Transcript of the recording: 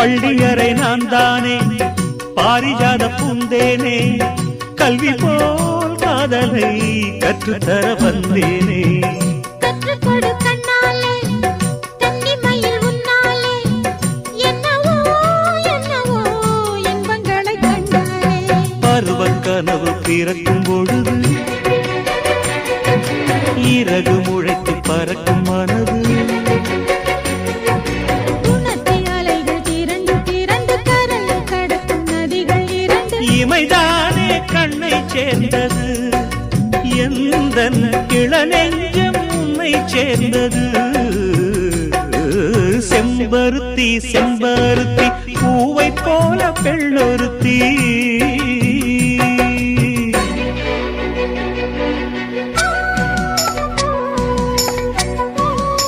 பள்ளியறை நான் தானே பாரிஜாத பூந்தேனே கல்வி போல் காதலை கற்றுத்தர வந்தேனே கற்றுக்கொடு கண்ணாலே கன்னிமயில் உன்னாலே என்னவோ என்னவோ இன்பங்களை கண்டாலே பருவக் கனவு பிறக்கும் பொழுது இறகு முளைத்து பறக்கும் மனது இமைதானே கண்ணை சேர்ந்தது எந்தன் இளநெஞ்சம் உன்னை சேர்ந்தது செம்பருத்தி செம்பருத்தி பூவை போல பெண்ணொருத்தி